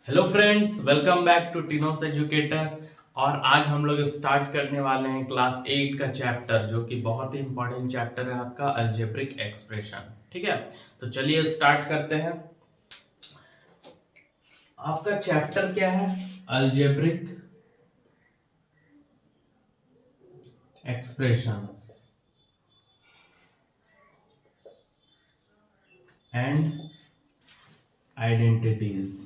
Hello friends, welcome back to Tino's educator. और आज हम लोग स्टार्ट करने वाले हैं क्लास 8 का चैप्टर, जो कि बहुत ही इंपॉर्टेंट चैप्टर है आपका अलजेब्रिक एक्सप्रेशन। ठीक है, तो चलिए स्टार्ट करते हैं। आपका चैप्टर क्या है? Algebraic expressions and identities.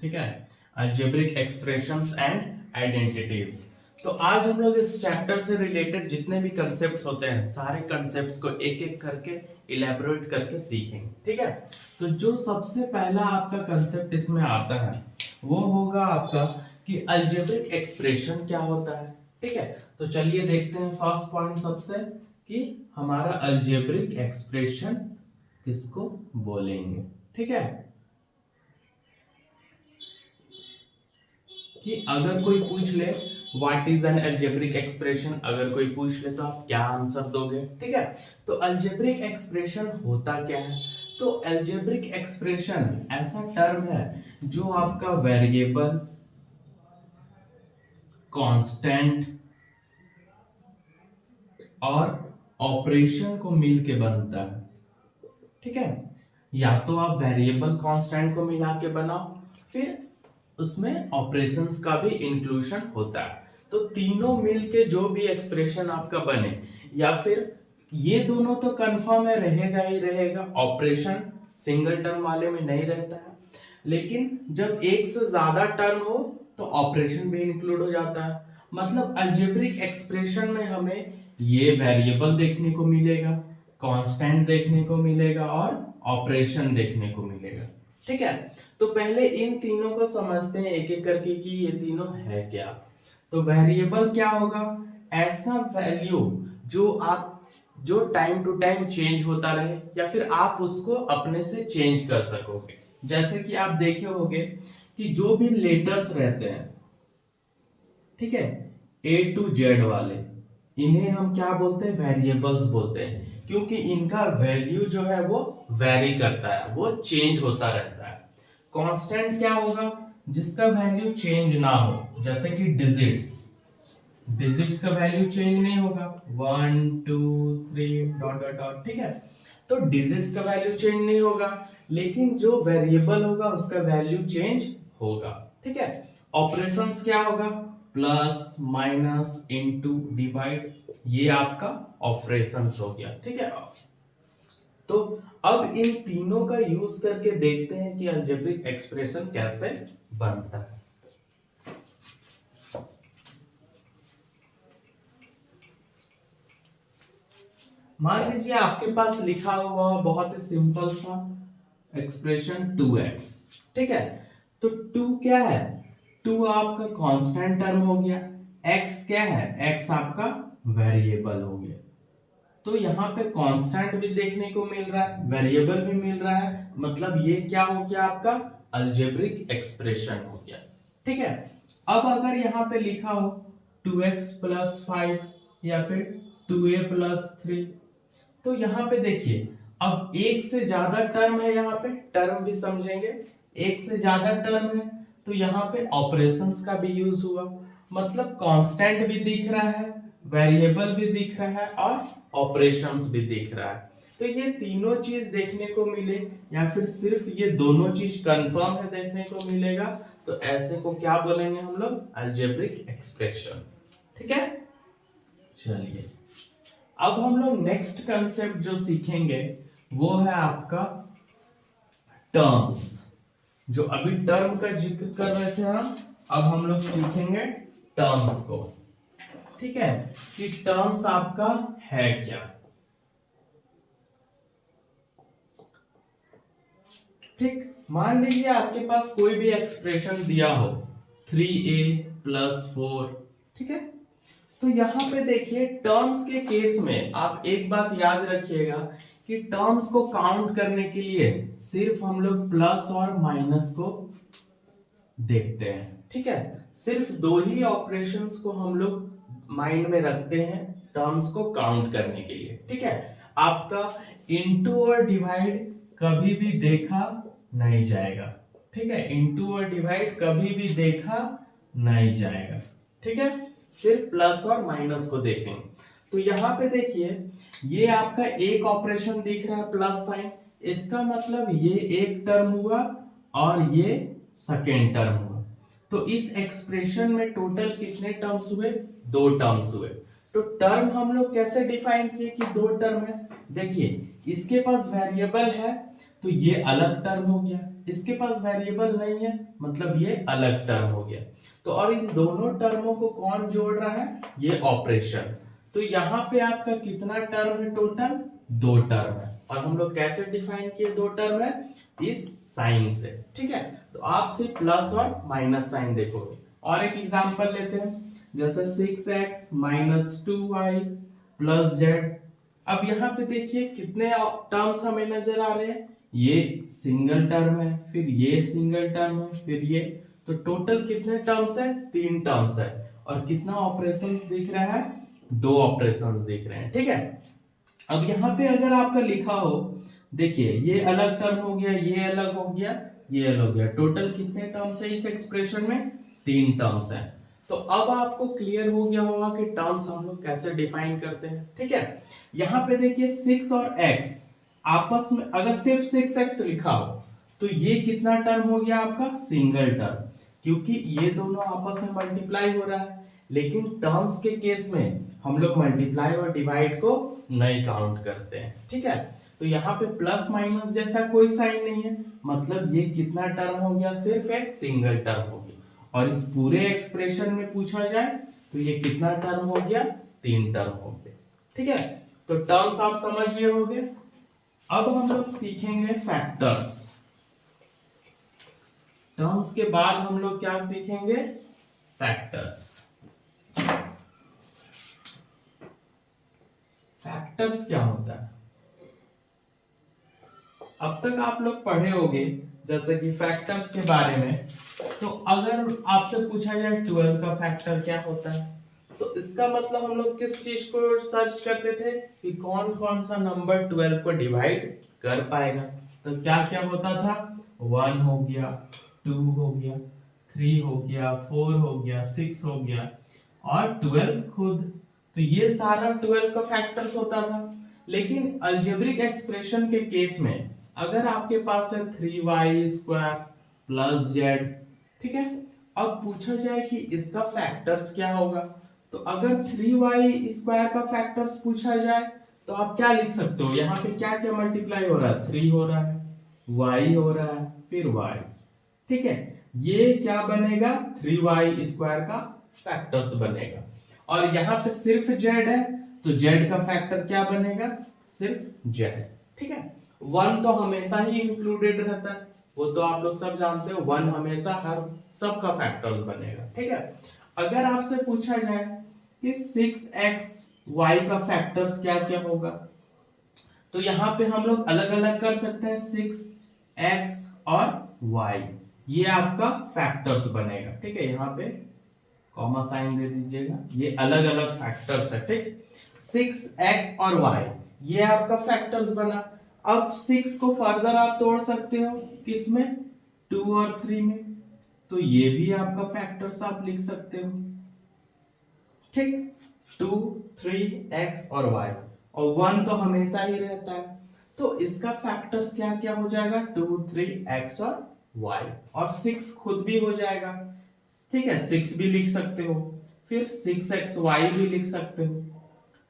ठीक है, अलजेब्रिक एक्सप्रेशंस एंड आइडेंटिटीज। तो आज हम लोग इस चैप्टर से रिलेटेड जितने भी कंसेप्ट्स होते हैं, सारे कंसेप्ट्स को एक एक करके इलेबोरेट करके सीखेंगे। ठीक है, तो जो सबसे पहला आपका कंसेप्ट इसमें आता है वो होगा आपका कि अलजेब्रिक एक्सप्रेशन क्या होता है। ठीक है, तो चलिए देखते हैं फर्स्ट पॉइंट सबसे, कि हमारा अलजेब्रिक एक्सप्रेशन किसको बोलेंगे। ठीक है, कि अगर कोई पूछ ले what is an algebraic expression, अगर कोई पूछ ले तो आप क्या आंसर दोगे। ठीक है, तो अलजेब्रिक एक्सप्रेशन होता क्या है? तो अलजेब्रिक एक्सप्रेशन ऐसा टर्म है जो आपका वेरिएबल, कांस्टेंट और ऑपरेशन को मिलके बनता है। ठीक है, या तो आप वेरिएबल कांस्टेंट को मिला के बनाओ, फिर उसमें ऑपरेशंस का भी इंक्लूजन होता है। तो तीनों मिलके जो भी एक्सप्रेशन आपका बने, या फिर ये दोनों तो कंफर्म है, रहेगा ही रहेगा। ऑपरेशन सिंगल टर्म वाले में नहीं रहता है, लेकिन जब एक से ज्यादा टर्म हो तो ऑपरेशन भी इंक्लूड हो जाता है। मतलब अलजेब्रिक एक्सप्रेशन में हमें ये वेरिएबल देखने को मिलेगा, कांस्टेंट देखने को मिलेगा और ऑपरेशन देखने को मिलेगा। ठीक है, तो पहले इन तीनों को समझते हैं एक एक करके कि ये तीनों है क्या। तो वेरिएबल क्या होगा? ऐसा वैल्यू जो टाइम टू टाइम चेंज होता रहे, या फिर आप उसको अपने से चेंज कर सकोगे। जैसे कि आप देखे होंगे कि जो भी लेटर्स रहते हैं, ठीक है, ए टू जेड वाले, इन्हें हम क्या बोलते हैं? वेरिएबल्स बोलते हैं, क्योंकि इनका वैल्यू जो है वो वेरी करता है, वो चेंज होता रहता है। कांस्टेंट क्या होगा? जिसका वैल्यू चेंज ना हो, जैसे कि डिजिट्स। डिजिट्स का वैल्यू चेंज नहीं होगा, 1 2 3 डॉट डॉट डॉट। ठीक है, तो डिजिट्स का वैल्यू चेंज नहीं होगा, लेकिन जो वेरिएबल होगा उसका वैल्यू चेंज होगा। ठीक है, ऑपरेशंस क्या होगा? प्लस माइनस इनटू डिवाइड, ये आपका ऑपरेशंस हो गया। ठीक है, तो अब इन तीनों का यूज करके देखते हैं कि अलजेब्रिक एक्सप्रेशन कैसे बनता है। मान लीजिए आपके पास लिखा हुआ बहुत ही सिंपल सा एक्सप्रेशन 2x। ठीक है, तो 2 क्या है? 2 आपका कांस्टेंट टर्म हो गया। x क्या है? x आपका वेरिएबल हो गया। तो यहाँ पे कांस्टेंट भी देखने को मिल रहा है, वेरिएबल भी मिल रहा है, मतलब ये क्या हो गया? आपका अलजेब्रिक एक्सप्रेशन हो गया। ठीक है, अब अगर यहाँ पे लिखा हो 2x प्लस 5 या फिर 2a प्लस 3, तो यहाँ पे देखिए, अब एक से ज्यादा टर्म है, यहाँ पे टर्म भी समझेंगे। एक से ज्यादा टर्म है तो यहाँ पे ऑपरेशंस का भी यूज हुआ, मतलब कांस्टेंट भी दिख रहा है, वेरिएबल भी दिख रहा है और ऑपरेशंस भी दिख रहा है। तो ये तीनों चीज देखने को मिले, या फिर सिर्फ ये दोनों चीज कंफर्म है देखने को मिलेगा, तो ऐसे को क्या बोलेंगे हम लोग? Algebraic expression. ठीक है, चलिए अब हम लोग नेक्स्ट कंसेप्ट जो सीखेंगे वो है आपका टर्म्स। जो अभी टर्म का जिक्र कर रहे थे हम, अब हम लोग सीखेंगे टर्म्स को। ठीक है, कि टर्म्स आपका है क्या। ठीक, मान लीजिए आपके पास कोई भी एक्सप्रेशन दिया हो 3a प्लस 4। ठीक है, तो यहां पे देखिए टर्म्स के केस में आप एक बात याद रखिएगा कि टर्म्स को काउंट करने के लिए सिर्फ हम लोग प्लस और माइनस को देखते हैं। ठीक है, सिर्फ दो ही ऑपरेशंस को हम लोग माइंड में रखते हैं टर्म्स को काउंट करने के लिए। ठीक है, आपका इनटू और डिवाइड कभी भी देखा नहीं जाएगा, ठीक है। इंटू और डिवाइड कभी भी देखा नहीं जाएगा, ठीक है। सिर्फ प्लस और माइनस को देखेंगे। तो यहाँ पे देखिए, ये आपका एक ऑपरेशन दिख रहा है प्लस साइन, इसका मतलब ये एक टर्म हुआ और ये सेकेंड टर्म हुआ। तो इस एक्सप्रेशन में टोटल कितने टर्म्स हुए? 2 टर्म्स हुए। तो टर्म हम लोग कैसे डिफाइन किए कि 2 टर्म है? देखिए, इसके पास वेरिएबल है तो ये अलग टर्म हो गया, इसके पास वेरिएबल नहीं है मतलब ये अलग टर्म हो गया। तो अब इन दोनों टर्मों को कौन जोड़ रहा है? ये ऑपरेशन। तो यहाँ पे आपका कितना टर्म है टोटल? 2 टर्म है। और हम लोग कैसे डिफाइन किए 2 टर्म है? इस साइन से, ठीक है। तो आप सिर्फ प्लस और माइनस साइन देखोगे। और एक एग्जांपल लेते हैं, जैसे 6x minus 2y plus z। अब यहाँ पे देखिए कितने टर्म्स हमें नजर आ रहे हैं, ये सिंगल टर्म है, फिर ये सिंगल टर्म है, फिर ये। तो टोटल कितने टर्म्स है? 3 टर्म्स है। और कितना ऑपरेशंस दिख रहा है? 2 ऑपरेशंस दिख रहे हैं, ठीक है। अब यहाँ पे अगर आपका लिखा हो, देखिए ये अलग टर्म हो गया, ये अलग हो गया, ये अलग हो गया, टोटल कितने टर्म्स है इस एक्सप्रेशन में? 3 टर्म्स है। तो अब आपको क्लियर हो गया होगा कि टर्म्स हम लोग कैसे डिफाइन करते हैं, ठीक है। यहाँ पे देखिए 6 और x आपस में अगर सिर्फ 6x लिखा हो तो ये कितना टर्म हो गया आपका? सिंगल टर्म, क्योंकि ये दोनों आपस में मल्टीप्लाई हो रहा है। लेकिन टर्म्स के केस में हम लोग मल्टीप्लाई और डिवाइड को नहीं काउंट करते हैं, ठीक है। तो यहाँ पे प्लस माइनस जैसा कोई साइन नहीं है, मतलब ये कितना टर्म हो गया? सिर्फ एक सिंगल टर्म हो गया। और इस पूरे एक्सप्रेशन में पूछा जाए तो ये कितना टर्म हो गया? 3 टर्म हो गया, ठीक है। तो टर्म्स आप समझ गए होंगे। अब हम लोग सीखेंगे फैक्टर्स। टर्म्स के बाद हम लोग क्या सीखेंगे? फैक्टर्स। फैक्टर्स क्या होता है? अब तक आप लोग पढ़े होंगे जैसे कि फैक्टर्स के बारे में। तो अगर आपसे पूछा जाए 12 का फैक्टर क्या होता है, तो इसका मतलब हम लोग किस चीज को सर्च करते थे कि कौन कौन सा नंबर 12 को डिवाइड कर पाएगा। तो क्या क्या होता था? 1 हो गया, 2 हो गया, 3 हो गया, 4 हो गया, 6 हो गया और 12 खुद। तो ये सारा 12 का फैक्टर्स होता था। लेकिन अलजेब्रिक एक्सप्रेशन के केस में अगर आपके पास है 3y स्क्वायर प्लस z, ठीक है। अब पूछा जाए कि इसका फैक्टर्स क्या होगा, तो अगर 3y स्क्वायर का फैक्टर्स पूछा जाए तो आप क्या लिख सकते हो? यहाँ पे क्या क्या मल्टीप्लाई हो रहा है? 3 हो रहा है, y हो रहा है, फिर y, ठीक है। ये क्या बनेगा? 3y स्क्वायर का फैक्टर्स बनेगा। और यहाँ पे सिर्फ z है तो z का फैक्टर क्या बनेगा? सिर्फ z, ठीक है। 1 तो हमेशा ही इंक्लूडेड रहता है, वो तो आप लोग सब जानते हो, 1 हमेशा हर सब का फैक्टर्स बनेगा, ठीक है। अगर आपसे पूछा जाए कि 6x y का फैक्टर्स क्या क्या होगा, तो यहाँ पे हम लोग अलग अलग कर सकते हैं, 6x और y, ये आपका फैक्टर्स बनेगा, ठीक है। यहाँ पे कॉमा साइन दे दीजिएगा, ये अलग अलग फैक्टर्स है, ठीक। 6x और y ये आपका फैक्टर्स बना। अब 6 को फर्दर आप तोड़ सकते हो किसमें? 2 और 3 में, तो ये भी आपका फैक्टर्स आप लिख सकते हो, ठीक। 2, 3x और y, और 1 तो हमेशा ही रहता है, तो इसका फैक्टर्स क्या क्या हो जाएगा? 2, 3x और y, और 6 खुद भी हो जाएगा, ठीक है। 6 भी लिख सकते हो, फिर 6xy भी लिख सकते हो।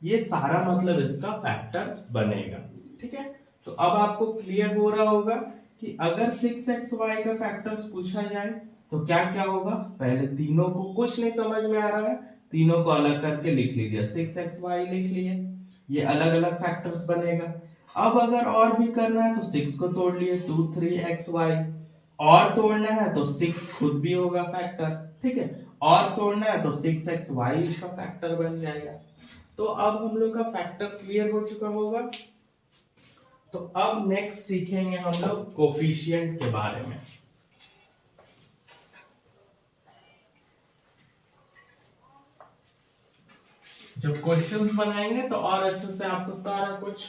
ये सारा मतलब इसका फैक्टर्स बनेगा, ठीक है। तो अब आपको क्लियर हो रहा होगा कि अगर 6xy का फैक्टर्स पूछा जाए तो क्या क्या होगा। पहले तीनों को, कुछ नहीं समझ में आ रहा है, तीनों को अलग करके लिख लीजिए, 6xy लिख लिए, ये अलग अलग फैक्टर्स बनेगा। अब अगर और भी करना है तो 6 को तोड़ लिए, 2, 3xy, और तोड़ना है तो 6 खुद भी होगा फैक्टर, ठीक है। और तोड़ना है तो 6xy इसका फैक्टर बन जाएगा। तो अब हम लोग का फैक्टर क्लियर हो चुका होगा। तो अब नेक्स्ट सीखेंगे हम लोग कोफिशिएंट के बारे में। जब क्वेश्चंस बनाएंगे तो और अच्छे से आपको सारा कुछ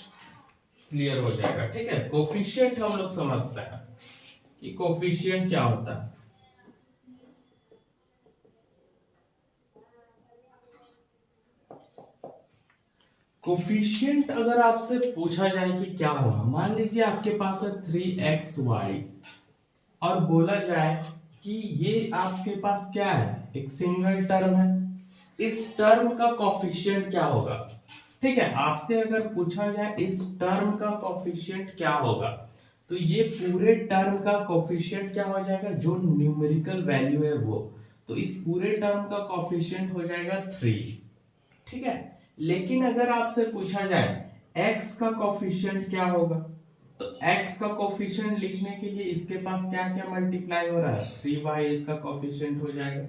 क्लियर हो जाएगा। ठीक है, कोफिशिएंट हम लोग समझते हैं कि कोफिशिएंट क्या होता है। कोफिशिएंट अगर आपसे पूछा जाए कि क्या होगा, मान लीजिए आपके पास है 3xy और बोला जाए कि ये आपके पास क्या है, एक सिंगल टर्म है, इस टर्म का कोफिशिएंट क्या होगा। ठीक है, आपसे अगर पूछा जाए इस टर्म का कोफिशिएंट क्या होगा, तो ये पूरे टर्म का कोफिशिएंट क्या हो जाएगा, जो न्यूमेरिकल वैल्यू है वो, तो इस पूरे टर्म का कोफिशिएंट हो जाएगा 3। ठीक है, लेकिन अगर आपसे पूछा जाए x का कोफिशिएंट क्या होगा, तो x का कोफिशिएंट लिखने के लिए इसके पास क्या क्या मल्टीप्लाई हो रहा है, 3y इसका कोफिशिएंट हो जाएगा।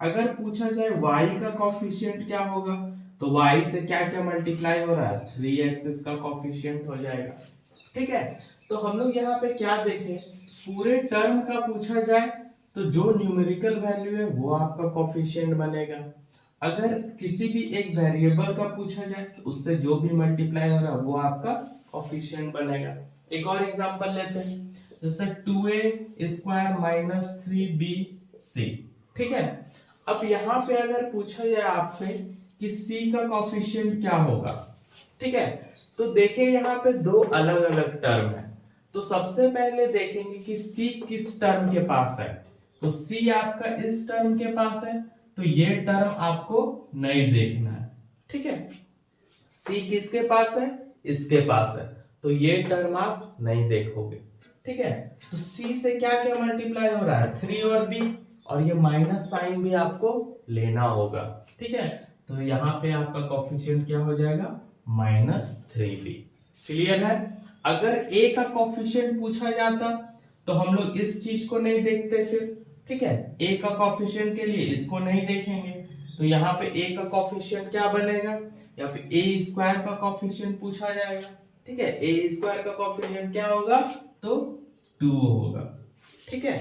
अगर पूछा जाए y का कोफिशिएंट क्या होगा, तो y से क्या क्या मल्टीप्लाई हो रहा है, 3x इसका कोफिशिएंट हो जाएगा। ठीक है, तो हम लोग यहाँ पे क्या देखें, पूरे टर्म का पूछा जाए तो जो न्यूमेरिकल वैल्यू है वो आपका कोफिशिएंट बनेगा। अगर किसी भी एक वेरिएबल का पूछा जाए तो उससे जो भी मल्टीप्लाई हो रहा है वो आपका कोफिशिएंट बनेगा। एक और एग्जांपल लेते हैं, जैसे 2a स्क्वायर माइनस 3bc। ठीक है, अब यहाँ पे अगर पूछा जाए आपसे कि c का कोफिशिएंट क्या होगा, ठीक है, तो देखिए यहाँ पे दो अलग अलग टर्म है। तो सबसे पहले देखेंगे कि c किस टर्म के पास है, तो c आपका इस टर्म के पास है, तो ये टर्म आपको नहीं देखना है। ठीक है, c किसके पास है, इसके पास है, तो ये टर्म आप नहीं देखोगे। ठीक है, तो c से क्या क्या मल्टीप्लाई हो रहा है, 3 और b, और ये माइनस साइन भी आपको लेना होगा। ठीक है, तो यहाँ पे आपका कोफिशिएंट क्या हो जाएगा, -3b। क्लियर है। अगर a का कोफिशिएंट पूछा जाता तो हम लोग इस चीज को नहीं देखते फिर। ठीक है, a का कोफिशिएंट के लिए इसको नहीं देखेंगे, तो यहाँ पे a का कोफिशिएंट क्या बनेगा, या फिर a स्क्वायर का कोफिशिएंट पूछा जाएगा। ठीक है, a स्क्वायर का कोफिशिएंट क्या होगा, तो 2 होगा। ठीक है,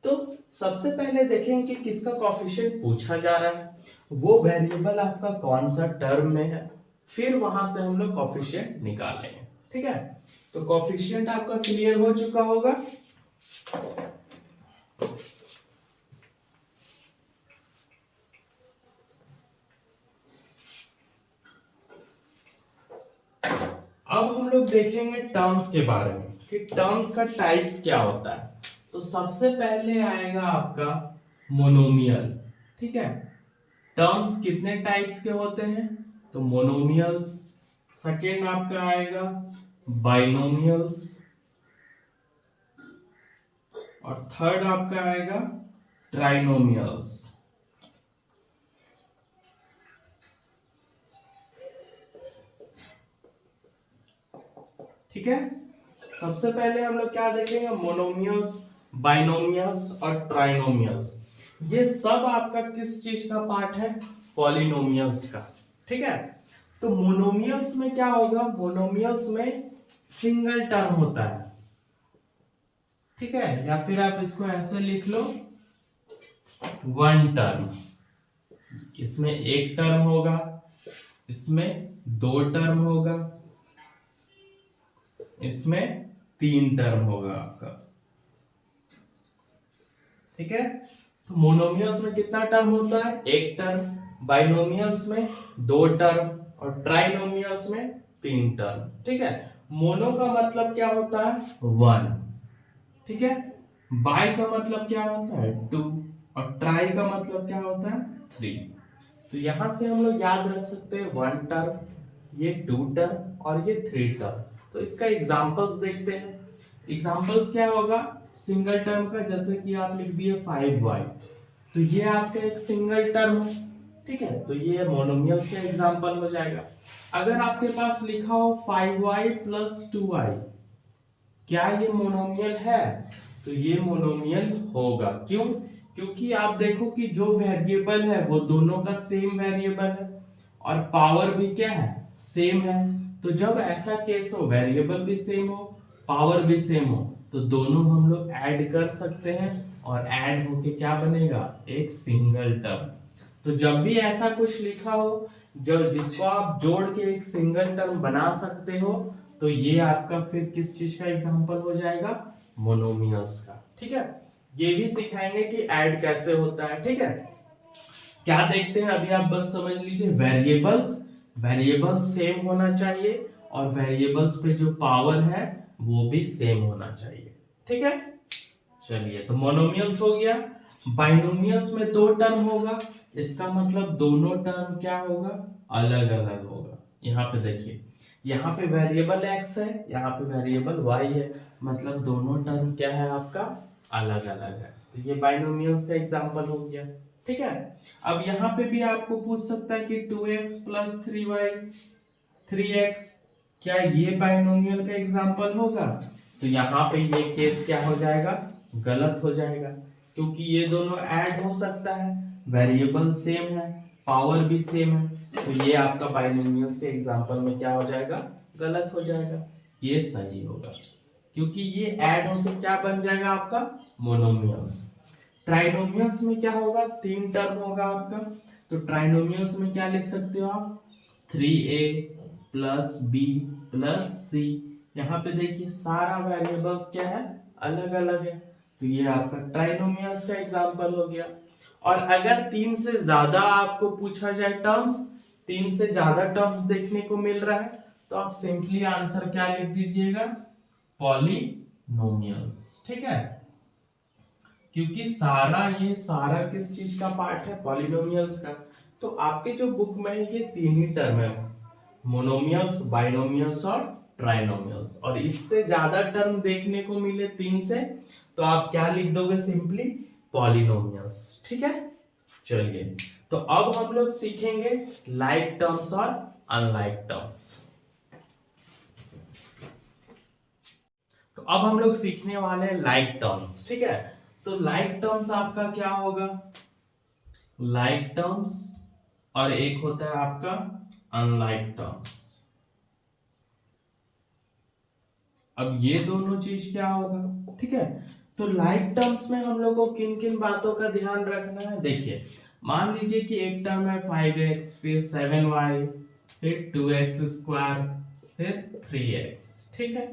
तो सबसे पहले देखेंगे कि किसका कोफिशिएंट पूछा जा रहा है, वो वेरिएबल आपका कौन सा टर्म में है, फिर वहां से हम लोग कोफिशिएंट निकालेंगे। ठीक है, तो कोफिशिएंट आपका क्लियर हो चुका होगा। अब हम लोग देखेंगे टर्म्स के बारे में कि टर्म्स का टाइप्स क्या होता है। तो सबसे पहले आएगा आपका मोनोमियल। ठीक है, टर्म्स कितने टाइप्स के होते हैं, तो मोनोमियल्स, सेकेंड आपका आएगा बाइनोमियल्स, और थर्ड आपका आएगा ट्राइनोमियल्स। ठीक है, सबसे पहले हम लोग क्या देखेंगे, मोनोमियल्स, बाइनोमियल्स और ट्राइनोमियल्स। ये सब आपका किस चीज का पार्ट है, पॉलिनोमियल्स का। ठीक है, तो मोनोमियल्स में क्या होगा, मोनोमियल्स में सिंगल टर्म होता है। ठीक है, या फिर आप इसको ऐसे लिख लो, वन टर्म। इसमें एक टर्म होगा, इसमें दो टर्म होगा, इसमें 3 टर्म होगा आपका। ठीक है, तो मोनोमियल्स में कितना टर्म होता है, एक टर्म, बाइनोमियल्स में 2 टर्म, और ट्राइनोमियल्स में 3 टर्म। ठीक है, मोनो का मतलब क्या होता है, 1। ठीक है, बाई का मतलब क्या होता है, 2, और ट्राई का मतलब क्या होता है, 3। तो यहां से हम लोग याद रख सकते हैं 1 टर्म, ये 2 टर्म, और ये 3 टर्म। तो इसका एग्जांपल्स देखते हैं। एग्जांपल्स क्या होगा, सिंगल टर्म का, जैसे कि आप लिख दिए 5y, तो ये आपका एक सिंगल टर्म है। ठीक है, तो ये मोनोमियल्स का एग्जांपल हो जाएगा। अगर आपके पास लिखा हो 5y + 2y, क्या ये मोनोमियल है, तो ये मोनोमियल होगा। क्यों, क्योंकि आप देखो कि जो वेरिएबल है वो दोनों का सेम वेरिएबल है, और पावर भी क्या है, सेम है। तो जब ऐसा केस हो, वेरिएबल भी सेम हो, पावर भी सेम हो, तो दोनों हम लोग ऐड कर सकते हैं, और ऐड होके क्या बनेगा, एक सिंगल टर्म। तो जब भी ऐसा कुछ लिखा हो जो जिसको आप जोड़ के एक सिंगल टर्म बना सकते हो, तो ये आपका फिर किस चीज का एग्जांपल हो जाएगा, मोनोमियल्स का। ठीक है, ये भी सिखाएंगे कि ऐड कैसे होता है। ठीक है, क्या देखते हैं अभी आप बस समझ लीजिए, वेरिएबल्स सेम होना चाहिए और वेरिएबल्स पे जो पावर है वो भी सेम होना चाहिए। ठीक है, चलिए तो मोनोमियल्स हो गया। बाइनोमियल्स में दो टर्म होगा, इसका मतलब दोनों टर्म क्या होगा, अलग अलग होगा। यहाँ पे देखिए, यहाँ पे वेरिएबल x है, यहाँ पे वेरिएबल y है, मतलब दोनों टर्म क्या है आपका, अलग अलग है। तो ये बाइनोमियल्स का एग्जांपल हो गया। ठीक है, अब यहाँ पे भी आपको पूछ सकता है कि 2x प्लस 3y 3x, क्या ये बाइनोमियल का एग्जांपल होगा? तो यहाँ पे ये केस क्या हो जाएगा, गलत हो जाएगा, क्योंकि ये दोनों ऐड हो सकता है, वेरिएबल सेम है, पावर भी सेम है, तो ये आपका बाइनोमियल्स के एग्जांपल में क्या हो जाएगा, गलत हो जाएगा। ये सही होगा, क्योंकि ये ऐड होकर क्या बन जाएगा आपका, मोनोमियल्स। ट्राइनोमियल्स में क्या होगा, तीन टर्म होगा आपका, तो ट्राइनोमियल्स में क्या लिख सकते हो आप, 3a प्लस बी प्लस सी। यहाँ पे देखिए सारा वेरिएबल क्या है, अलग अलग है, तो ये आपका ट्राइनोमियल्स का एग्जांपल हो गया। और अगर तीन से ज्यादा आपको पूछा जाए टर्म्स, तीन से ज्यादा टर्म्स देखने को मिल रहा है, तो आप सिंपली आंसर क्या लिख दीजिएगा, पॉलिनोमियल्स। ठीक है, क्योंकि ये सारा किस चीज का पार्ट है, पॉलिनोमियल्स का। तो आपके जो बुक में है ये तीन ही टर्म है, मोनोमियल्स, बाइनोमियल्स और ट्राइनोमियल्स, और इससे ज्यादा टर्म देखने को मिले तीन से, तो आप क्या लिख दोगे, सिंपली पॉलिनोमियल्स। ठीक है, चलिए तो अब हम लोग सीखेंगे लाइक टर्म्स और अनलाइक टर्म्स। तो अब हम लोग सीखने वाले हैं लाइक टर्म्स। ठीक है, तो लाइक टर्म्स आपका क्या होगा, लाइक टर्म्स, और एक होता है आपका अनलाइक टर्म्स। अब ये दोनों चीज क्या होगा, ठीक है। तो लाइक टर्म्स में हम लोग को किन किन बातों का ध्यान रखना है, देखिए मान लीजिए कि एक टर्म है 5x, फिर 7y, फिर 2x स्क्वायर, फिर 3x। ठीक है,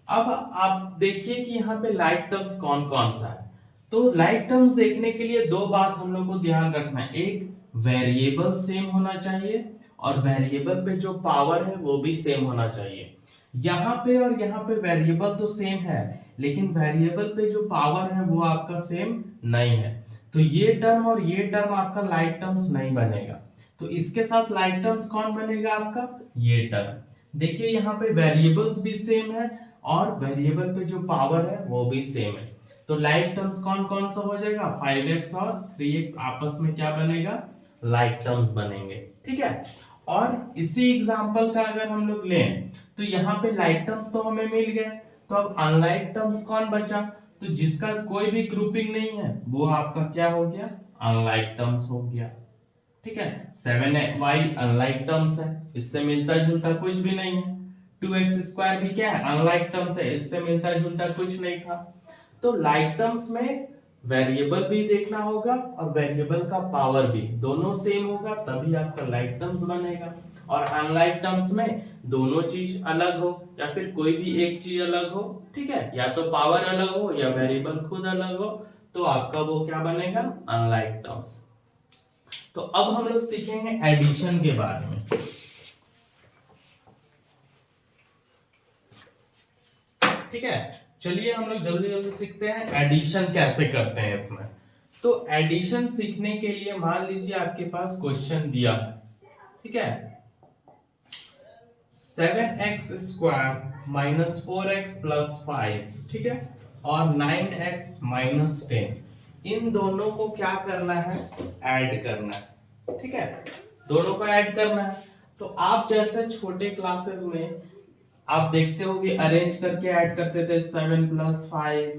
अब आप देखिए कि यहाँ पे लाइक टर्म्स कौन कौन सा है। तो लाइक टर्म्स देखने के लिए दो बात हम लोग को ध्यान रखना है, एक वेरिएबल सेम होना चाहिए और वेरिएबल पे जो पावर है वो भी सेम होना चाहिए। यहाँ पे और यहाँ पे वेरिएबल तो सेम है, लेकिन वेरिएबल पे जो पावर है वो आपका सेम नहीं है, तो ये टर्म और ये टर्म आपका लाइक टर्म्स नहीं बनेगा। तो इसके साथ लाइक टर्म्स कौन बनेगा आपका, ये टर्म। देखिए यहाँ पे वेरिएबल्स भी सेम है और वेरिएबल पे जो पावर है वो भी सेम है, तो लाइक टर्म्स कौन कौन सा हो जाएगा, 5x और 3x आपस में क्या बनेगा, लाइक टर्म्स बनेंगे। ठीक है, और इसी एग्जांपल का अगर हम लोग लें तो यहाँ पे लाइक टर्म्स तो हमें मिल गए, तो अब अनलाइक टर्म्स कौन बचा, तो जिसका कोई भी ग्रुपिंग नहीं है वो आपका क्या हो गया, अनलाइक टर्म्स हो गया। ठीक है, 7y अनलाइक टर्म्स है, इससे मिलता जुलता कुछ भी नहीं है। 2x स्क्वायर भी क्या है, अनलाइक टर्म्स है, इससे मिलता जुलता कुछ नहीं था। तो लाइक टर्म्स में वेरिएबल भी देखना होगा और वेरिएबल का पावर भी दोनों सेम होगा, तभी आपका लाइक टर्म्स बनेगा। और अनलाइक टर्म्स में दोनों चीज अलग हो या फिर कोई भी एक चीज अलग हो, ठीक है, या तो पावर अलग हो या वेरिएबल खुद अलग हो, तो आपका वो क्या बनेगा, अनलाइक टर्म्स। तो अब हम लोग सीखेंगे एडिशन के बारे में। ठीक है, चलिए हम लोग जल्दी जल्दी सीखते हैं एडिशन कैसे करते हैं इसमें। तो एडिशन सीखने के लिए मान लीजिए आपके पास क्वेश्चन दिया है, ठीक है, 7x square minus 4x plus 5, ठीक है, और 9x माइनस 10, इन दोनों को क्या करना है, ऐड करना है। ठीक है, दोनों को ऐड करना है। तो आप जैसे छोटे क्लासेस में आप देखते हो कि अरेंज करके ऐड करते थे, 7 प्लस 5,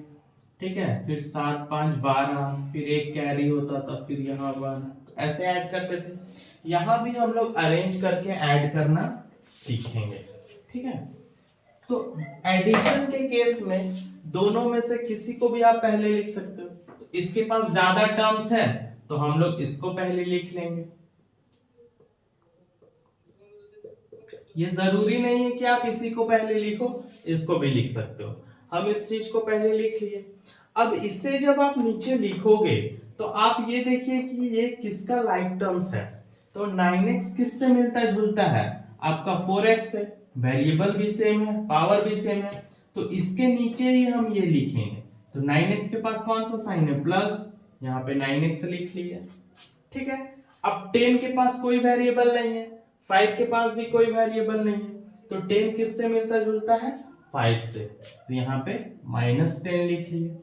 ठीक है, फिर 7 5 12, फिर एक कैरी होता था, फिर यहाँ 1, ऐसे ऐड करते थे। यहाँ भी हम लोग अरेंज करके ऐड करना सीखेंगे। ठीक है, तो एडिशन के केस में दोनों में से किसी को भी आप पहले लिख सकते हो। तो इसके पास ज्यादा टर्म्स है तो हम लोग इसको पहले लिख लेंगे, ये जरूरी नहीं है कि आप इसी को पहले लिखो, इसको भी लिख सकते हो। हम इस चीज को पहले लिख लिए। अब इससे जब आप नीचे लिखोगे तो आप ये देखिए कि ये किसका लाइक टर्म्स है। तो 9x किससे मिलता जुलता है, आपका 4x से। वेरिएबल भी सेम है, पावर भी सेम है, तो इसके नीचे ही हम ये लिखेंगे। तो 9x के पास कौन सा साइन है, प्लस, यहाँ पे 9x लिख लिया। ठीक है। अब 10 के पास कोई वेरिएबल नहीं है, 5 के पास भी कोई वेरिएबल नहीं है, तो 10 किससे मिलता जुलता है, 5 से। तो यहाँ पे -10 लिख लिए।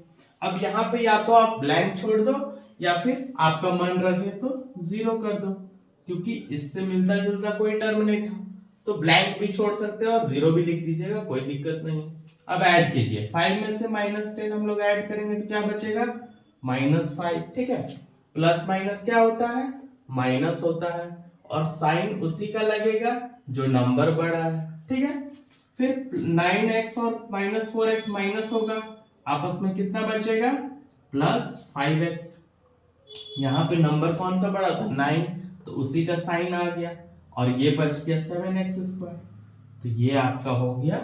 अब यहाँ पे या तो आप ब्लैंक छोड़ दो या फिर आपका मन रहे तो 0 कर दो, क्योंकि इससे मिलता जुलता कोई टर्म नहीं था। तो ब्लैंक भी छोड़ सकते हो और 0 भी लिख दीजिएगा, कोई दिक्कत नहीं। अब ऐड कीजिए, 5 में से -10 हम लोग ऐड करेंगे तो क्या बचेगा, -5। ठीक है। प्लस माइनस क्या होता है, माइनस होता है, और साइन उसी का लगेगा जो नंबर बड़ा है। ठीक है। फिर 9x और -4x माइनस होगा, आपस में कितना बचेगा, +5x। यहाँ पे नंबर कौन सा बड़ा था, 9, तो उसी का साइन आ गया, और ये बच गया 7x²। तो ये आपका हो गया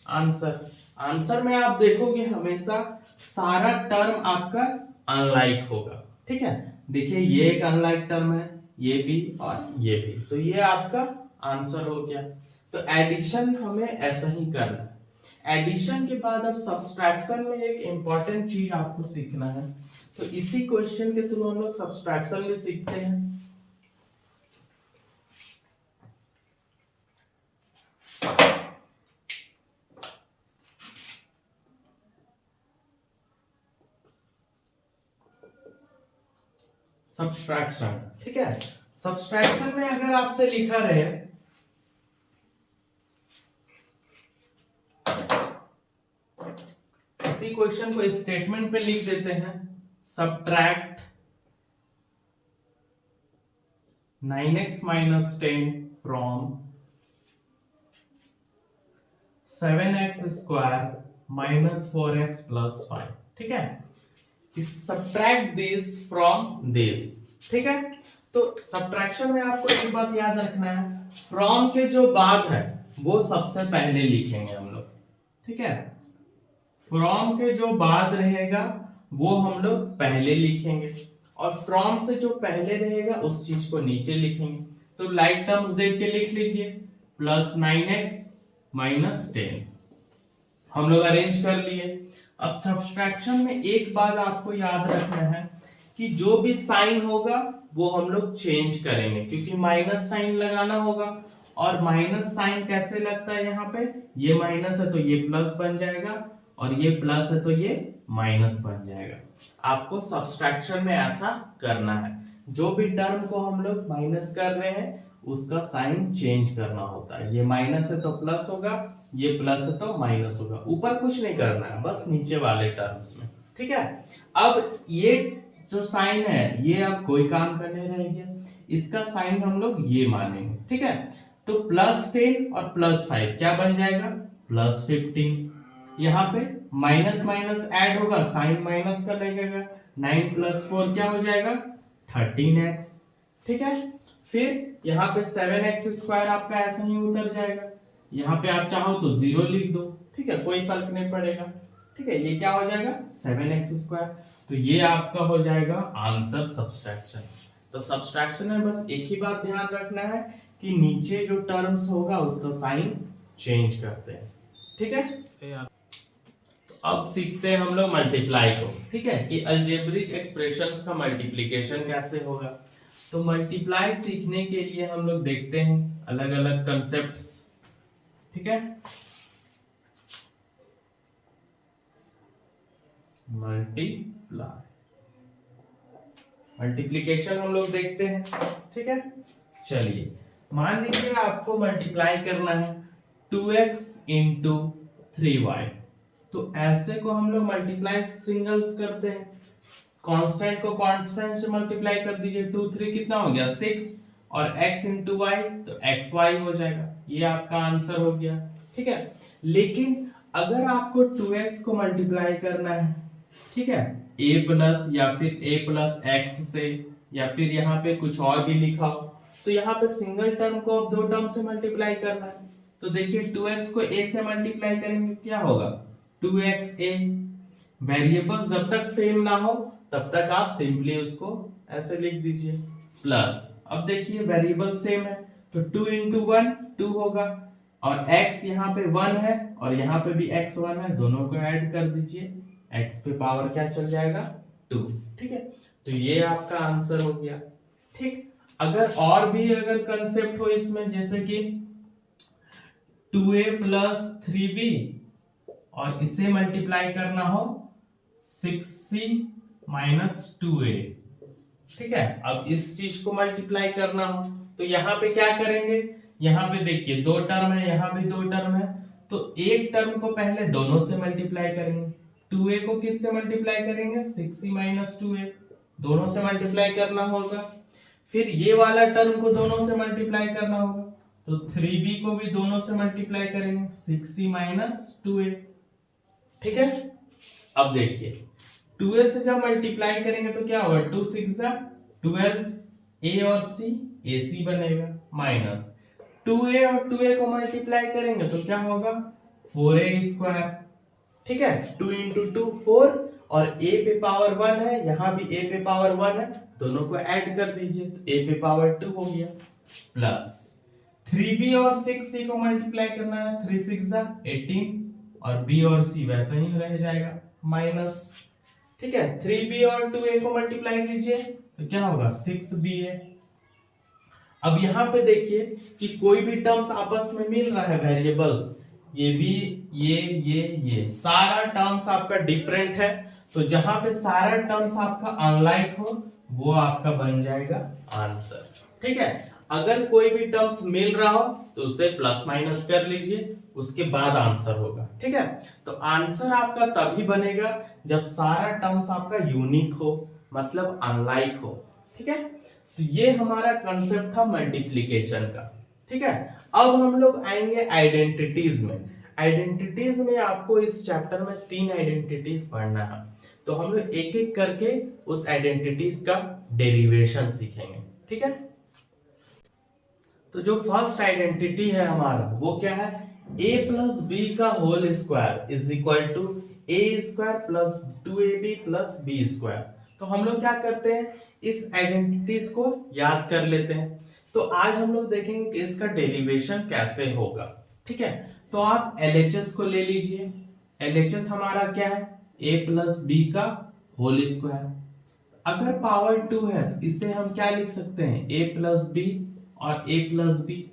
आंसर। आंसर में आप देखोगे हमेशा सारा टर्म आपका अनलाइक होगा। ठीक है। देखिए ये एक अनलाइक टर्म है, ये भी और ये भी, तो ये आपका आंसर हो गया। तो एडिशन हमें ऐसा ही करना है। एडिशन के बाद अब सब्सट्रैक्शन में एक इंपॉर्टेंट चीज आपको सीखना है। तो इसी क्वेश्चन के थ्रू हम लोग सब्सट्रैक्शन भी सीखते हैं। सब्सट्रैक्शन, ठीक है। सब्सट्रैक्शन में अगर आपसे लिखा रहे इसी क्वेश्चन को स्टेटमेंट पे लिख देते हैं, subtract 9x - 10 from 7x² - 4x + 5। ठीक है। Subtract this from this. ठीक है। तो सब्ट्रैक्शन में आपको एक बात याद रखना है, फ्रॉम के जो बाद है वो सबसे पहले लिखेंगे हम लोग। ठीक है। फ्रॉम के जो बाद रहेगा वो हम लोग पहले लिखेंगे, और फ्रॉम से जो पहले रहेगा उस चीज को नीचे लिखेंगे। तो लाइक टर्म्स देख के लिख लीजिए, +9x - 10 हम लोग अरेंज कर लिए। अब सब्सट्रैक्शन में एक बात आपको याद रखना है कि जो भी साइन होगा वो हम लोग चेंज करेंगे, क्योंकि माइनस साइन लगाना होगा, और माइनस साइन कैसे लगता है, यहाँ पे ये माइनस है तो ये प्लस बन जाएगा, और ये प्लस है तो ये माइनस बन जाएगा। आपको सब्सट्रैक्शन में ऐसा करना है, जो भी टर्म को हम लोग माइनस कर रहे हैं उसका साइन चेंज करना होता है। ये माइनस है तो प्लस होगा, ये प्लस है तो माइनस होगा। ऊपर कुछ नहीं करना है, बस नीचे वाले टर्म्स में। ठीक है। अब ये जो साइन है ये अब कोई काम करने रह गया, इसका साइन हम लोग ये मानेंगे। ठीक है। तो +10 और +5 क्या बन जाएगा, +15। यहाँ पे माइनस माइनस ऐड होगा, साइन माइनस का लगेगा, 9 + 4 क्या हो जाएगा, 13x। ठीक है। फिर यहाँ पे 7x² आपका ऐसा ही उतर जाएगा, यहाँ पे आप चाहो तो 0 लिख दो। ठीक है, कोई फर्क नहीं पड़ेगा। ठीक है, ये क्या हो जाएगा, 7x²। तो ये आपका हो जाएगा आंसर सब्सट्रैक्शन। तो सब्सट्रैक्शन में बस एक ही बात ध्यान रखना है कि नीचे जो टर्म्स होगा उसका साइन चेंज करते हैं। ठीक है। तो अब सीखते हैं हम लोग मल्टीप्लाई को। ठीक है, कि अलजेब्रिक एक्सप्रेशंस का मल्टीप्लिकेशन कैसे होगा। तो मल्टीप्लाई सीखने के लिए हम लोग देखते हैं अलग अलग कंसेप्ट्स। ठीक है, मल्टीप्लाई, मल्टीप्लिकेशन हम लोग देखते हैं। ठीक है, चलिए मान लीजिए आपको मल्टीप्लाई करना है 2x × 3y। तो ऐसे को हम लोग मल्टीप्लाई सिंगल्स करते हैं। कांस्टेंट को कांस्टेंट से मल्टीप्लाई कर दीजिए, 2 3 कितना हो गया, 6, और x × y तो xy हो जाएगा। ये आपका आंसर हो गया। ठीक है, लेकिन अगर आपको 2x को मल्टीप्लाई करना है, ठीक है, a+ या फिर a + x से, या फिर यहाँ पे कुछ और भी लिखा हो, तो यहाँ पे सिंगल टर्म को अब 2 टर्म से मल्टीप्लाई करना है। तो देखिए 2x को a से मल्टीप्लाई करेंगे क्या होगा 2xa। वेरिएबल जब तक सेम ना हो तब तक आप सिंपली उसको ऐसे लिख दीजिए प्लस। अब देखिए वेरिएबल सेम है तो 2 into 1 2 होगा और x यहाँ पे 1 है और यहाँ पे भी x 1 है, दोनों को ऐड कर दीजिए, x पे पावर क्या चल जाएगा 2। ठीक है, तो ये आपका आंसर हो गया। ठीक, अगर और भी अगर कंसेप्ट हो इसमें जैसे कि 2a प्लस 3b और इसे मल्टीप्लाई करना हो 6c माइनस 2a। ठीक है, अब इस चीज को मल्टीप्लाई करना हो तो यहाँ पे क्या करेंगे, यहाँ पे देखिए 2 टर्म है, यहाँ भी 2 टर्म है, तो एक टर्म को पहले दोनों से मल्टीप्लाई करेंगे। 2a को किससे मल्टीप्लाई करेंगे 6c माइनस 2a, दोनों से मल्टीप्लाई करना होगा। फिर ये वाला टर्म को दोनों से मल्टीप्लाई करना होगा तो 3b को भी दोनों से मल्टीप्लाई करेंगे 6c माइनस 2a। ठीक है, अब देखिए 2a से जब मल्टीप्लाई करेंगे तो क्या होगा 2 6 12, a और c ac बनेगा, माइनस 2a और 2a को मल्टीप्लाई करेंगे तो क्या होगा 4a स्क्वायर। ठीक है, 2 into 2 4 और a पे पावर 1 है, यहाँ भी a पे पावर 1 है, दोनों को ऐड कर दीजिए तो a पे पावर 2 हो गया, प्लस 3b और 6c को मल्टीप्लाई करना है 3 6 18 और b और c वैसा ही रह जाएगा, माइनस। ठीक है, 3b और 2a को मल्टीप्लाई कीजिए तो क्या होगा 6ba। अब यहाँ पे देखिए कि कोई भी टर्म्स आपस में मिल रहा है वेरिएबल्स, ये भी ये सारा टर्म्स आपका डिफरेंट है, तो जहां पे सारा टर्म्स आपका अनलाइक हो वो आपका बन जाएगा आंसर। ठीक है, अगर कोई भी टर्म्स मिल रहा हो तो उसे प्लस माइनस कर लीजिए, उसके बाद आंसर होगा। ठीक है, तो आंसर आपका तभी बनेगा जब सारा टर्म्स आपका यूनिक हो, मतलब अनलाइक हो। ठीक है, तो ये हमारा कंसेप्ट था मल्टीप्लिकेशन का। ठीक है, अब हम लोग आएंगे आइडेंटिटीज में। आइडेंटिटीज में आपको इस चैप्टर में 3 आइडेंटिटीज पढ़ना है, तो हम लोग एक एक करके उस आइडेंटिटीज का डेरिवेशन सीखेंगे। ठीक है, तो जो फर्स्ट आइडेंटिटी है हमारा वो क्या है, a प्लस बी का whole square is equal to a square plus 2ab plus B square. तो हम लोग क्या करते हैं, इस आइडेंटिटीज को याद कर लेते हैं। तो आज हम लोग देखेंगे कि इसका डेरिवेशन कैसे होगा। ठीक है, तो आप LHS को ले लीजिए। LHS हमारा क्या है, a प्लस बी का होल स्क्वायर। अगर पावर 2 है तो इसे हम क्या लिख सकते हैं, a प्लस बी और a प्लस बी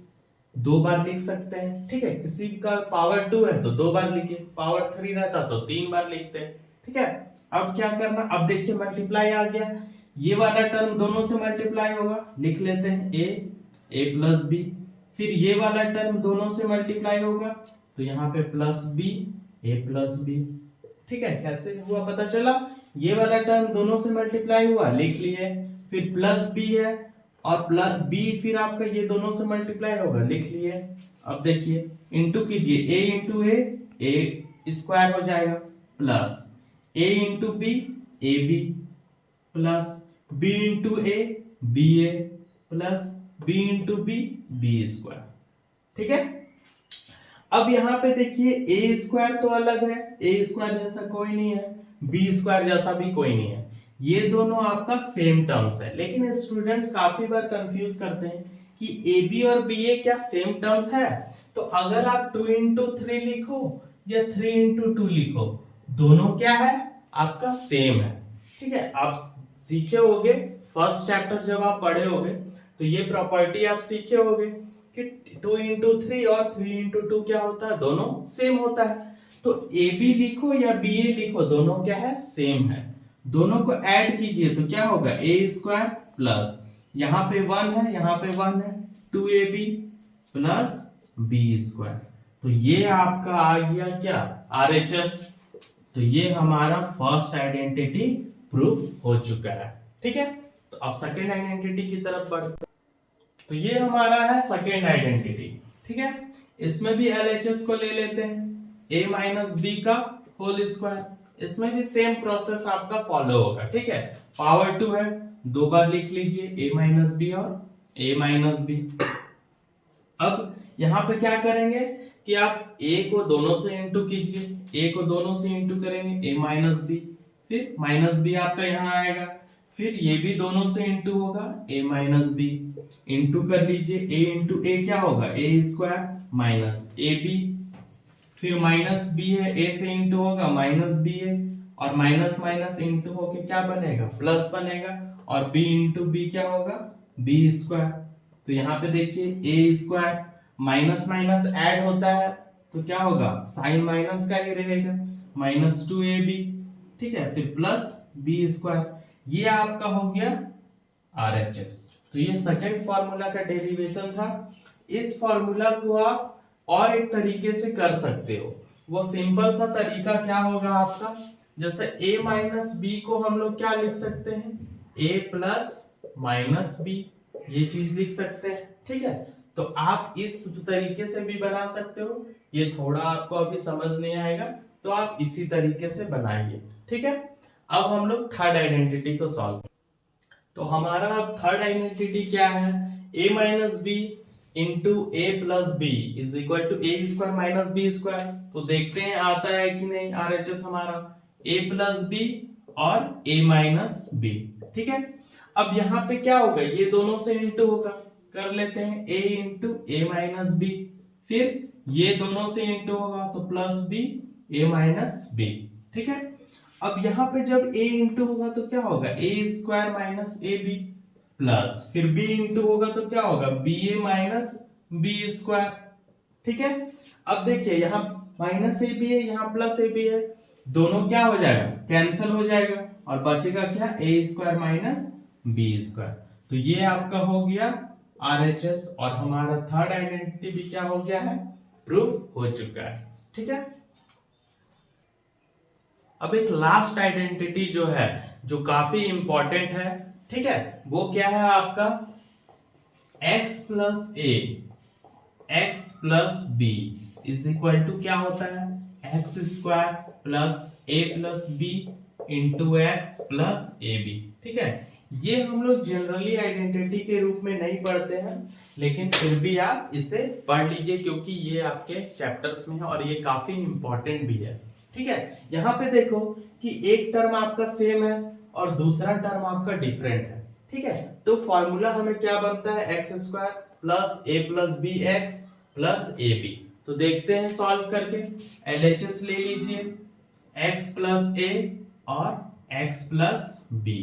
2 बार लिख सकते हैं। ठीक है, किसी का पावर 2 है तो 2 बार लिखिए, पावर 3 रहता तो 3 बार लिखते हैं। ठीक है, अब क्या करना, अब देखिए मल्टीप्लाई आ गया, ये वाला टर्म दोनों से मल्टीप्लाई होगा, लिख लेते हैं a प्लस बी। फिर ये वाला टर्म दोनों से मल्टीप्लाई होगा तो यहाँ पे plus B a plus B. ठीक है, कैसे हुआ पता चला, ये वाला टर्म दोनों से मल्टीप्लाई हुआ, लिख लिए, फिर प्लस बी है और प्लस बी फिर आपका ये दोनों से मल्टीप्लाई होगा, लिख लिए। अब देखिए इंटू कीजिए, a इंटू ए स्क्वायर हो जाएगा, plus a into B A B, plus b into A B A, plus b into B B square. ठीक है, अब यहाँ पे देखिए a स्क्वायर तो अलग है, a स्क्वायर जैसा कोई नहीं है, b स्क्वायर जैसा भी कोई नहीं है, ये दोनों आपका सेम टर्म्स है। लेकिन स्टूडेंट्स काफी बार कंफ्यूज करते हैं कि ab और ba क्या सेम टर्म्स है। तो अगर आप 2 इंटू 3 लिखो या 3 इंटू 2 लिखो, दोनों क्या है आपका सेम है। ठीक है, आप सीखे होगे फर्स्ट चैप्टर जब आप पढ़े होगे तो ये प्रॉपर्टी आप सीखे होगे कि 2 इंटू 3 और 3 इंटू 2 क्या होता है, दोनों सेम होता है। तो ab लिखो या ba लिखो, दोनों क्या है सेम है। दोनों को ऐड कीजिए तो क्या होगा a स्क्वायर प्लस यहाँ पे 1 है, यहाँ पे 1 है, 2ab प्लस b स्क्वायर। तो ये आपका आ गया क्या RHS। तो ये हमारा फर्स्ट आइडेंटिटी प्रूफ हो चुका है। ठीक है, तो अब सेकेंड आइडेंटिटी की तरफ बढ़ते हैं। तो ये हमारा है सेकेंड आइडेंटिटी। ठीक है, इसमें भी LHS को ले लेते हैं, a माइनस बी का होल स्क्वायर, इसमें भी सेम प्रोसेस आपका फॉलो होगा। ठीक है, पावर 2 है, 2 बार लिख लीजिए a माइनस बी और a माइनस बी। अब यहाँ पे क्या करेंगे कि आप a को दोनों से इंटू कीजिए, a को दोनों से इंटू करेंगे a माइनस बी, फिर माइनस बी आपका यहाँ आएगा, फिर ये भी दोनों से इंटू होगा a माइनस बी, इंटू कर लीजिए a इंटू a क्या होगा a square minus A B, फिर माइनस बी है a से इंटू होगा माइनस बी है, और माइनस माइनस इंटू होके क्या बनेगा प्लस बनेगा, और b इंटू बी क्या होगा b स्क्वायर। तो यहाँ पे देखिए a square minus minus add होता है तो क्या होगा साइन माइनस का ही रहेगा, माइनस टू ए बी, ठीक है, फिर प्लस बी स्क्वायर। ये आपका हो गया RHS। तो ये सेकंड फॉर्मूला का डेरिवेशन था। इस फॉर्मूला को आप और एक तरीके से कर सकते हो। वो सिंपल सा तरीका क्या होगा आपका, जैसे a माइनस बी को हम लोग क्या लिख सकते हैं a प्लस माइनस बी, ये चीज लिख सकते हैं, ठीक है। तो आप इस तरीके से भी बना सकते हो, ये थोड़ा आपको अभी समझ नहीं आएगा तो आप इसी तरीके से बनाइए, ठीक है। अब हम लोग थर्ड आइडेंटिटी को सॉल्व। तो हमारा अब थर्ड आइडेंटिटी क्या है, a minus B into A plus B is equal to A square minus B square. तो देखते हैं आता है कि नहीं RHS हमारा a प्लस बी और a माइनस बी, ठीक है। अब यहाँ पे क्या होगा, ये दोनों से इंटू होगा, कर लेते हैं a into A minus B, फिर ये दोनों से इंटू होगा तो plus B a minus B, ठीक है। अब यहाँ पे जब a इंटू होगा तो क्या होगा a square minus A B, plus फिर b इंटू होगा तो क्या होगा B A minus B square, ठीक है। अब देखिए यहाँ माइनस ए बी है, यहाँ प्लस ए बी है, दोनों क्या हो जाएगा कैंसिल हो जाएगा और बचेगा क्या ए स्क्वायर माइनस बी स्क्वायर। तो ये आपका हो गया RHS और हमारा थर्ड आइडेंटिटी भी क्या हो गया है प्रूफ हो चुका है, ठीक है। अब एक लास्ट आइडेंटिटी जो है जो काफी इंपॉर्टेंट है, ठीक है, वो क्या है आपका x plus A X plus B is equal to क्या होता है X square plus A plus B into X plus A B, ठीक है। ये हम लोग जनरली आइडेंटिटी के रूप में नहीं पढ़ते हैं, लेकिन फिर भी आप इसे पढ़ लीजिए क्योंकि ये आपके चैप्टर्स में है और ये काफी इंपॉर्टेंट भी है, ठीक है। यहाँ पे देखो कि एक टर्म आपका सेम है और दूसरा टर्म आपका डिफरेंट है, ठीक है। तो फॉर्मूला हमें क्या बनता है X square plus A plus B X plus A B. तो देखते हैं सॉल्व करके, LHS ले लीजिए x प्लस ए और x प्लस बी,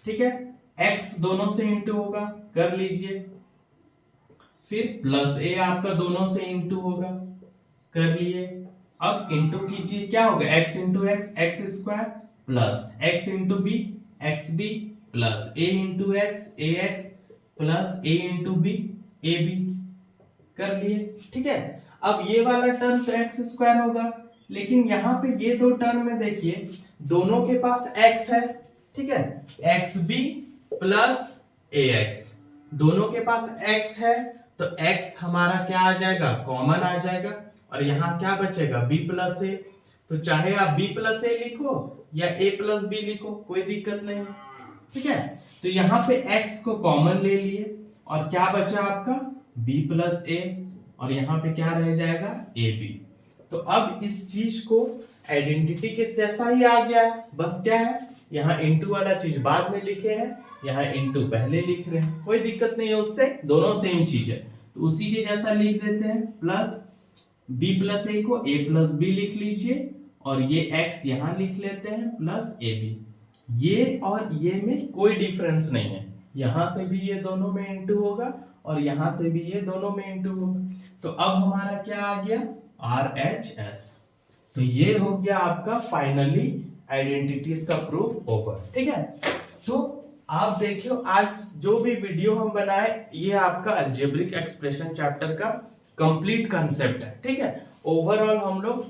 ठीक है। x दोनों से इंटू होगा, कर लीजिए, फिर प्लस ए आपका दोनों से इंटू होगा, कर लिए। अब इंटू कीजिए क्या होगा x into X X square plus x into B X B plus a into X A X plus a into B A B, कर लिए, ठीक है। अब ये वाला टर्म तो x स्क्वायर होगा, लेकिन यहाँ पे ये दो टर्म में देखिए दोनों के पास x है, ठीक है, x B plus A x, दोनों के पास x है तो x हमारा क्या आ जाएगा कॉमन आ जाएगा और यहाँ क्या बचेगा b प्लस ए। तो चाहे आप b प्लस ए लिखो या a प्लस बी लिखो कोई दिक्कत नहीं है, ठीक है। तो यहाँ पे x को कॉमन ले लिए और क्या बचा आपका b प्लस ए और यहाँ पे क्या रह जाएगा ए बी। तो अब इस चीज को आइडेंटिटी के जैसा ही आ गया है, बस क्या है यहाँ इंटू वाला चीज बाद में लिखे हैं, यहाँ इंटू पहले लिख रहे हैं, कोई दिक्कत नहीं है उससे, दोनों सेम चीज है। तो उसी के जैसा लिख देते हैं, प्लस b प्लस ए को a प्लस बी लिख लीजिए और ये x यहाँ लिख लेते हैं प्लस ए बी। ये और ये में कोई डिफरेंस नहीं है, यहाँ से भी ये दोनों में इंटू होगा और यहाँ से भी ये दोनों में इंटू होगा। तो अब हमारा क्या आ गया RHS। तो ये हो गया आपका फाइनली आइडेंटिटीज का प्रूफ ओवर, ठीक है। तो आप देखियो आज जो भी वीडियो हम बनाए ये आपका अलजेब्रिक एक्सप्रेशन चैप्टर का कंप्लीट कंसेप्ट है, ठीक है। ओवरऑल हम लोग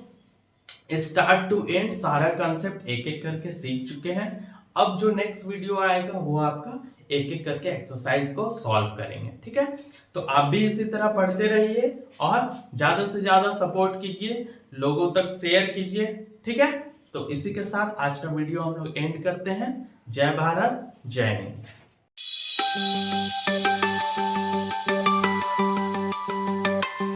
स्टार्ट टू एंड सारा कंसेप्ट एक एक करके सीख चुके हैं। अब जो नेक्स्ट वीडियो आएगा वो आपका एक एक करके एक्सरसाइज को सॉल्व करेंगे, ठीक है। तो आप भी इसी तरह पढ़ते रहिए और ज्यादा से ज्यादा सपोर्ट कीजिए, लोगों तक शेयर कीजिए, ठीक है। तो इसी के साथ आज का वीडियो हम लोग एंड करते हैं। जय भारत, जय हिंद।